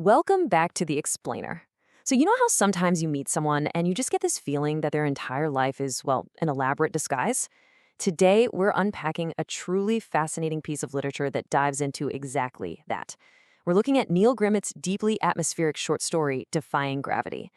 Welcome back to The Explainer. So, you know how sometimes you meet someone and you just get this feeling that their entire life is, well, an elaborate disguise? Today, we're unpacking a truly fascinating piece of literature that dives into exactly that. We're looking at Neil Grimit's deeply atmospheric short story, Defying Gravity.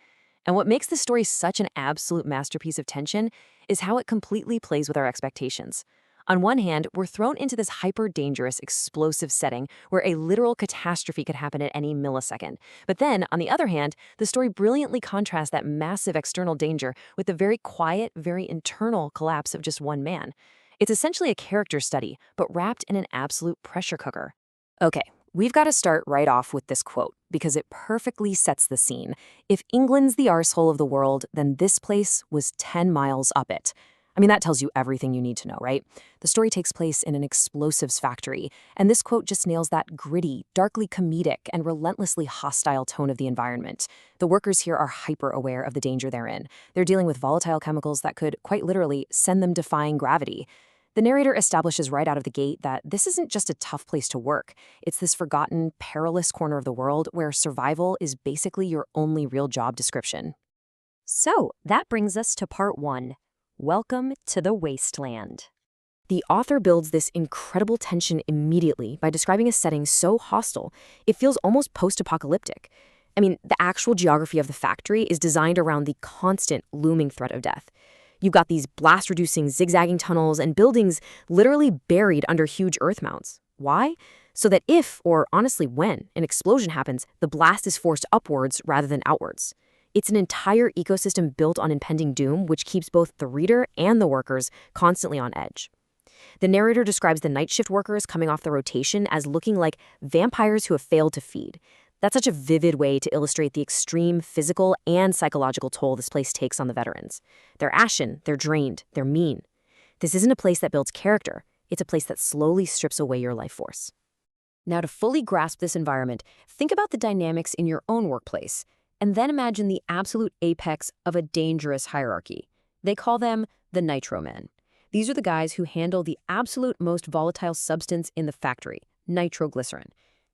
And what makes this story such an absolute masterpiece of tension is how it completely plays with our expectations. On one hand, we're thrown into this hyper-dangerous, explosive setting where a literal catastrophe could happen at any millisecond. But then, on the other hand, the story brilliantly contrasts that massive external danger with the very quiet, very internal collapse of just one man. It's essentially a character study, but wrapped in an absolute pressure cooker. Okay, we've got to start right off with this quote, because it perfectly sets the scene. If England's the arsehole of the world, then this place was 10 miles up it. I mean, that tells you everything you need to know, right? The story takes place in an explosives factory, and this quote just nails that gritty, darkly comedic, and relentlessly hostile tone of the environment. The workers here are hyper-aware of the danger they're in. They're dealing with volatile chemicals that could, quite literally, send them defying gravity. The narrator establishes right out of the gate that this isn't just a tough place to work. It's this forgotten, perilous corner of the world where survival is basically your only real job description. So, that brings us to part 1. Welcome to the wasteland. The author builds this incredible tension immediately by describing a setting so hostile, it feels almost post-apocalyptic. I mean, the actual geography of the factory is designed around the constant looming threat of death. You've got these blast-reducing, zigzagging tunnels and buildings literally buried under huge earth mounds. Why? So that if, or honestly when, an explosion happens, the blast is forced upwards rather than outwards. It's an entire ecosystem built on impending doom, which keeps both the reader and the workers constantly on edge. The narrator describes the night shift workers coming off the rotation as looking like vampires who have failed to feed. That's such a vivid way to illustrate the extreme physical and psychological toll this place takes on the veterans. They're ashen, they're drained, they're mean. This isn't a place that builds character. It's a place that slowly strips away your life force. Now, to fully grasp this environment, think about the dynamics in your own workplace. And then imagine the absolute apex of a dangerous hierarchy. They call them the nitro men. These are the guys who handle the absolute most volatile substance in the factory, nitroglycerin.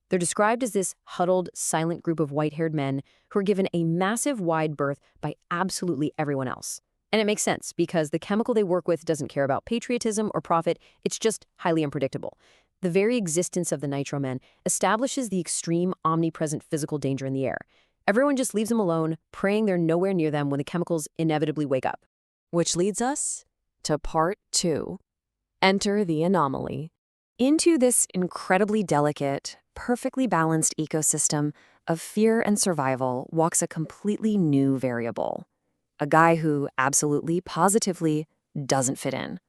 They're described as this huddled, silent group of white-haired men who are given a massive wide berth by absolutely everyone else. And it makes sense because the chemical they work with doesn't care about patriotism or profit, it's just highly unpredictable. The very existence of the nitro men establishes the extreme, omnipresent physical danger in the air. Everyone just leaves them alone, praying they're nowhere near them when the chemicals inevitably wake up. Which leads us to part 2. Enter the anomaly. Into this incredibly delicate, perfectly balanced ecosystem of fear and survival walks a completely new variable. A guy who absolutely, positively doesn't fit in.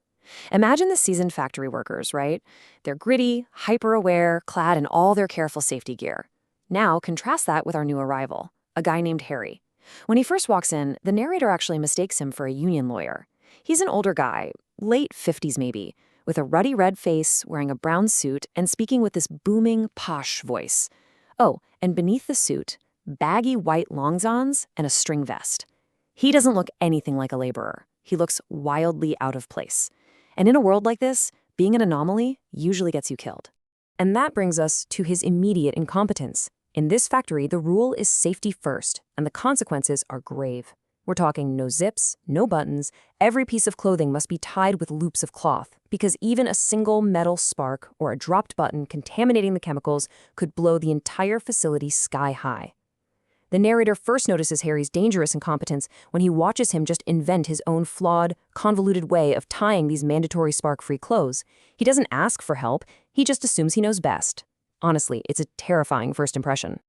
Imagine the seasoned factory workers, right? They're gritty, hyper-aware, clad in all their careful safety gear. Now, contrast that with our new arrival, a guy named Harry. When he first walks in, the narrator actually mistakes him for a union lawyer. He's an older guy, late 50s maybe, with a ruddy red face, wearing a brown suit, and speaking with this booming, posh voice. Oh, and beneath the suit, baggy white longzons and a string vest. He doesn't look anything like a laborer. He looks wildly out of place. And in a world like this, being an anomaly usually gets you killed. And that brings us to his immediate incompetence. In this factory, the rule is safety first, and the consequences are grave. We're talking no zips, no buttons. Every piece of clothing must be tied with loops of cloth, because even a single metal spark or a dropped button contaminating the chemicals could blow the entire facility sky high. The narrator first notices Harry's dangerous incompetence when he watches him just invent his own flawed, convoluted way of tying these mandatory spark-free clothes. He doesn't ask for help, he just assumes he knows best. Honestly, it's a terrifying first impression.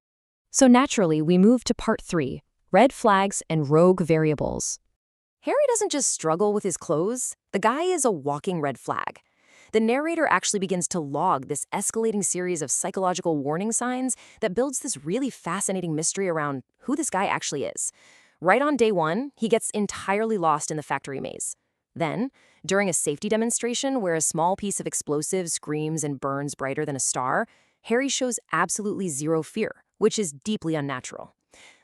So naturally, we move to part 3, red flags and rogue variables. Harry doesn't just struggle with his clothes. The guy is a walking red flag. The narrator actually begins to log this escalating series of psychological warning signs that builds this really fascinating mystery around who this guy actually is. Right on day 1, he gets entirely lost in the factory maze. Then, during a safety demonstration where a small piece of explosive screams and burns brighter than a star, Harry shows absolutely zero fear, which is deeply unnatural.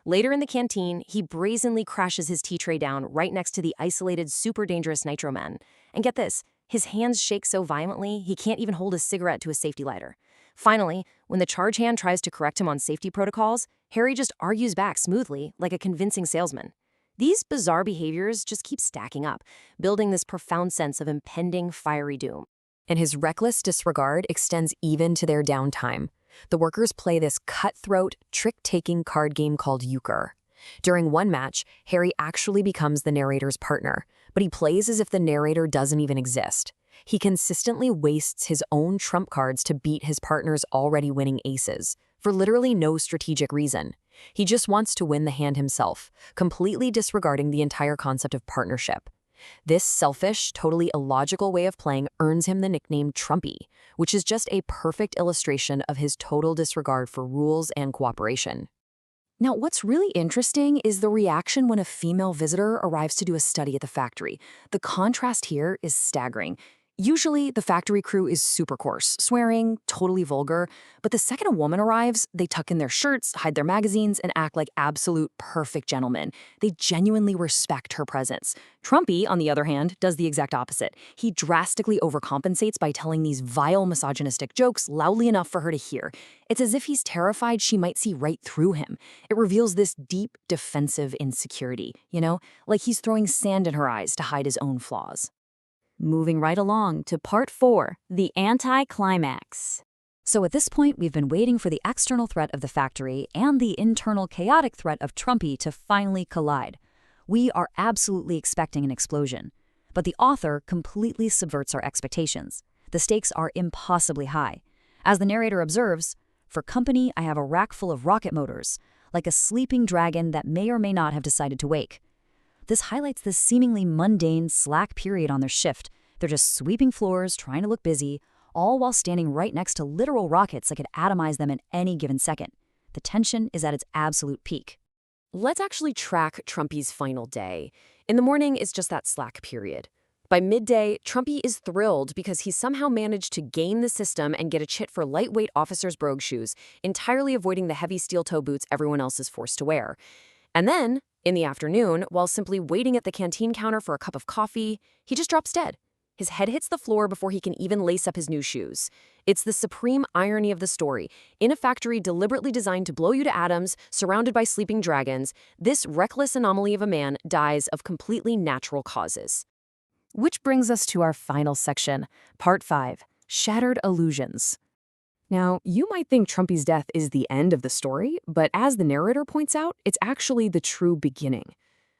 Later in the canteen, he brazenly crashes his tea tray down right next to the isolated, super dangerous nitro man. And get this, his hands shake so violently he can't even hold a cigarette to a safety lighter. Finally, When the charge hand tries to correct him on safety protocols, Harry just argues back smoothly, like a convincing salesman. These bizarre behaviors just keep stacking up, building this profound sense of impending fiery doom. And his reckless disregard extends even to their downtime. The workers play this cutthroat, trick-taking card game called euchre. During one match, Harry actually becomes the narrator's partner, but he plays as if the narrator doesn't even exist. He consistently wastes his own trump cards to beat his partner's already winning aces, for literally no strategic reason. He just wants to win the hand himself, completely disregarding the entire concept of partnership. This selfish, totally illogical way of playing earns him the nickname Trumpy, which is just a perfect illustration of his total disregard for rules and cooperation. Now, what's really interesting is the reaction when a female visitor arrives to do a study at the factory. The contrast here is staggering. Usually, the factory crew is super coarse, swearing, totally vulgar, but the second a woman arrives, they tuck in their shirts, hide their magazines, and act like absolute perfect gentlemen. They genuinely respect her presence. Trumpy, on the other hand, does the exact opposite. He drastically overcompensates by telling these vile misogynistic jokes loudly enough for her to hear. It's as if he's terrified she might see right through him. It reveals this deep, defensive insecurity, like he's throwing sand in her eyes to hide his own flaws. Moving right along to part 4, the anti-climax. So at this point, we've been waiting for the external threat of the factory and the internal chaotic threat of Trumpy to finally collide. We are absolutely expecting an explosion. But the author completely subverts our expectations. The stakes are impossibly high. As the narrator observes, for company, I have a rack full of rocket motors, like a sleeping dragon that may or may not have decided to wake. This highlights this seemingly mundane, slack period on their shift. They're just sweeping floors, trying to look busy, all while standing right next to literal rockets that could atomize them in any given second. The tension is at its absolute peak. Let's actually track Trumpy's final day. In the morning is just that slack period. By midday, Trumpy is thrilled because he somehow managed to game the system and get a chit for lightweight officer's brogue shoes, entirely avoiding the heavy steel-toe boots everyone else is forced to wear. And then, in the afternoon, while simply waiting at the canteen counter for a cup of coffee, he just drops dead. His head hits the floor before he can even lace up his new shoes. It's the supreme irony of the story. In a factory deliberately designed to blow you to atoms, surrounded by sleeping dragons, this reckless anomaly of a man dies of completely natural causes. Which brings us to our final section, Part 5, Shattered Illusions. Now, you might think Trumpy's death is the end of the story, but as the narrator points out, it's actually the true beginning.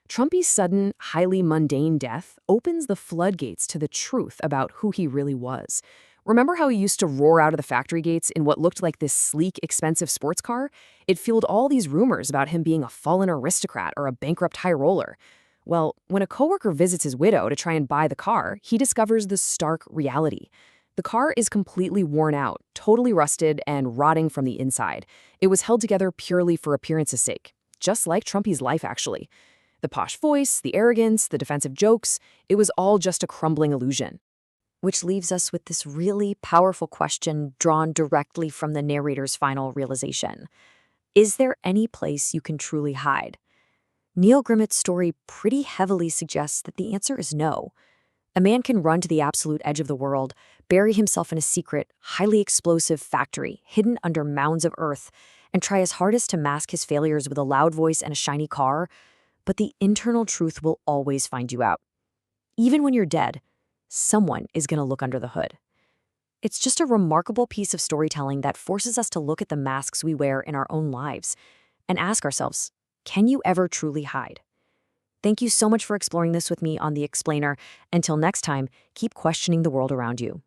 Trumpy's sudden, highly mundane death opens the floodgates to the truth about who he really was. Remember how he used to roar out of the factory gates in what looked like this sleek, expensive sports car? It fueled all these rumors about him being a fallen aristocrat or a bankrupt high roller. Well, when a coworker visits his widow to try and buy the car, he discovers the stark reality. The car is completely worn out, totally rusted, and rotting from the inside. It was held together purely for appearance's sake, just like Trumpy's life, actually. The posh voice, the arrogance, the defensive jokes, it was all just a crumbling illusion. Which leaves us with this really powerful question drawn directly from the narrator's final realization. Is there any place you can truly hide? Neil Grimmett's story pretty heavily suggests that the answer is no. A man can run to the absolute edge of the world, bury himself in a secret, highly explosive factory hidden under mounds of earth, and try his hardest to mask his failures with a loud voice and a shiny car, but the internal truth will always find you out. Even when you're dead, someone is going to look under the hood. It's just a remarkable piece of storytelling that forces us to look at the masks we wear in our own lives and ask ourselves, can you ever truly hide? Thank you so much for exploring this with me on The Explainer. Until next time, keep questioning the world around you.